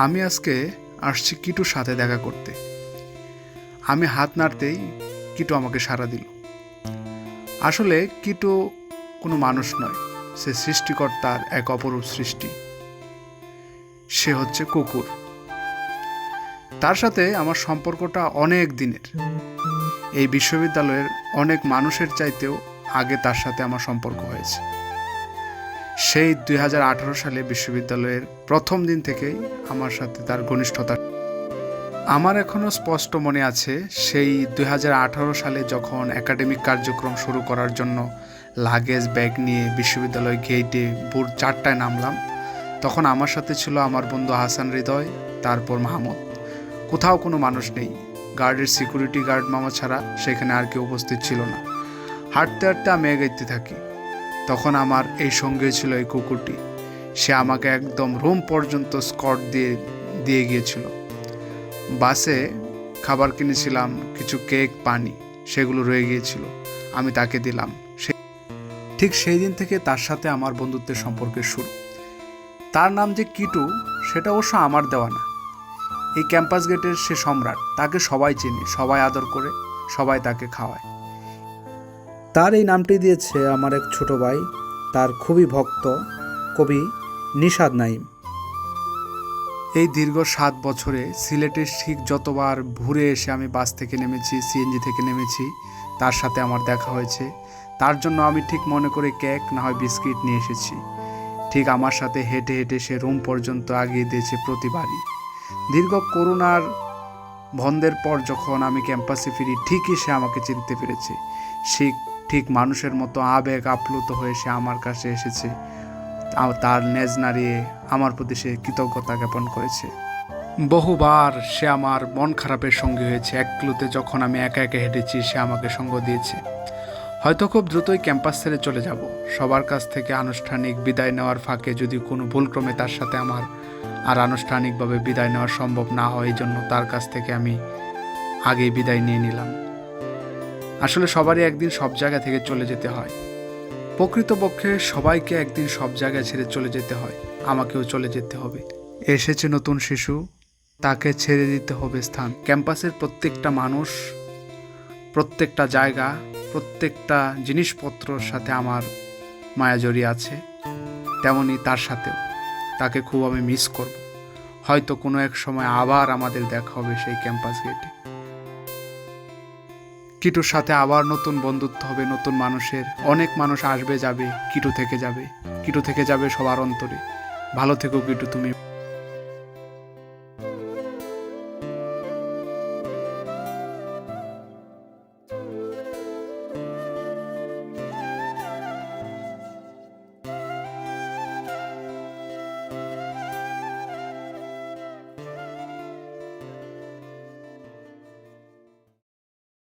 আমি আজকে আসছি কিটুর সাথে দেখা করতে। আমি হাত নাড়তেই কিটু আমাকে সাড়া দিল। আসলে কিটু কোনো মানুষ নয়, সে সৃষ্টিকর্তার এক অপরূপ সৃষ্টি। সে হচ্ছে কুকুর। তার সাথে আমার সম্পর্কটা অনেক দিনের। এই বিশ্ববিদ্যালয়ের অনেক মানুষের চাইতেও আগে তার সাথে আমার সম্পর্ক হয়েছে। সেই 2018 সালে বিশ্ববিদ্যালয়ের প্রথম দিন থেকেই আমার সাথে তার ঘনিষ্ঠতা। আমার এখনও স্পষ্ট মনে আছে, সেই 2018 সালে যখন একাডেমিক কার্যক্রম শুরু করার জন্য লাগেজ ব্যাগ নিয়ে বিশ্ববিদ্যালয় গেটে ভোর 4টায় নামলাম, তখন আমার সাথে ছিল আমার বন্ধু হাসান হৃদয়, তারপর মাহমুদ। কোথাও কোনো মানুষ নেই, গার্ডের সিকিউরিটি গার্ড মামা ছাড়া সেখানে আর কেউ উপস্থিত ছিল না। হাঁটতে হাঁটতে আমি এগোতে থাকি। তখন আমার এই সঙ্গে ছিল এই কুকুরটি। সে আমাকে একদম রুম পর্যন্ত স্কট দিয়ে গিয়েছিল। বাসে খাবার কিনেছিলাম, কিছু কেক, পানি, সেগুলো রয়ে গিয়েছিল, আমি তাকে দিলাম। ঠিক সেই দিন থেকে তার সাথে আমার বন্ধুত্বের সম্পর্কের শুরু। তার নাম যে কিটু, সেটা অবশ্য আমার দেওয়া না। এই ক্যাম্পাস গেটের সে সম্রাট, তাকে সবাই চেনে, সবাই আদর করে, সবাই তাকে খাওয়ায়। তার এই নামটি দিয়েছে আমার এক ছোট ভাই, তার খুবই ভক্ত কবি নিশাদ নাইম। এই দীর্ঘ 7 বছরে সিলেটের ঠিক যতবার ঘুরে এসে আমি বাস থেকে নেমেছি, সিএনজি থেকে নেমেছি, তার সাথে আমার দেখা হয়েছে। তার জন্য আমি ঠিক মনে করে কেক না হয় বিস্কিট নিয়ে এসেছি। ঠিক আমার সাথে হেঁটে হেঁটে সে রুম পর্যন্ত আগিয়ে দিয়েছে প্রতিবারই। দীর্ঘ করোনার বন্ধের পর যখন আমি ক্যাম্পাসে ফিরি, ঠিকই সে আমাকে চিনতে পেরেছে। সে ঠিক মানুষের মতো আবেগ আপ্লুত হয়ে সে আমার কাছে এসেছে। তার নেজ নাড়িয়ে আমার প্রতি সে কৃতজ্ঞতা জ্ঞাপন করেছে। বহুবার সে আমার মন খারাপের সঙ্গী হয়েছে। এক ক্লুতে যখন আমি একা একা হেঁটেছি, সে আমাকে সঙ্গ দিয়েছে। হয়তো খুব দ্রুতই ক্যাম্পাস ছেড়ে চলে যাব। সবার কাছ থেকে আনুষ্ঠানিক বিদায় নেওয়ার ফাঁকে যদি কোনো ভুলক্রমে তার সাথে আমার আর আনুষ্ঠানিকভাবে বিদায় নেওয়া সম্ভব না হয়, এই জন্য তার কাছ থেকে আমি আগেই বিদায় নিয়ে নিলাম। আসলে সবারই একদিন সব জায়গা থেকে চলে যেতে হয়। প্রকৃতপক্ষে সবাইকে একদিন সব জায়গায় ছেড়ে চলে যেতে হয়। আমাকেও চলে যেতে হবে। এসেছে নতুন শিশু, তাকে ছেড়ে দিতে হবে স্থান। ক্যাম্পাসের প্রত্যেকটা মানুষ, প্রত্যেকটা জায়গা, প্রত্যেকটা জিনিসপত্রর সাথে আমার মায়া জড়িয়ে আছে। তেমনি তার সাথেও। তাকে খুব আমি মিস করব। হয়তো কোনো এক সময় আবার আমাদের দেখা হবে সেই ক্যাম্পাস গেটে। কিটুর সাথে আবার নতুন বন্ধুত্ব হবে নতুন মানুষের। অনেক মানুষ আসবে যাবে, কিটু থেকে যাবে। কিটু থেকে যাবে সবার অন্তরে। ভালো থেকো কিটু তুমি।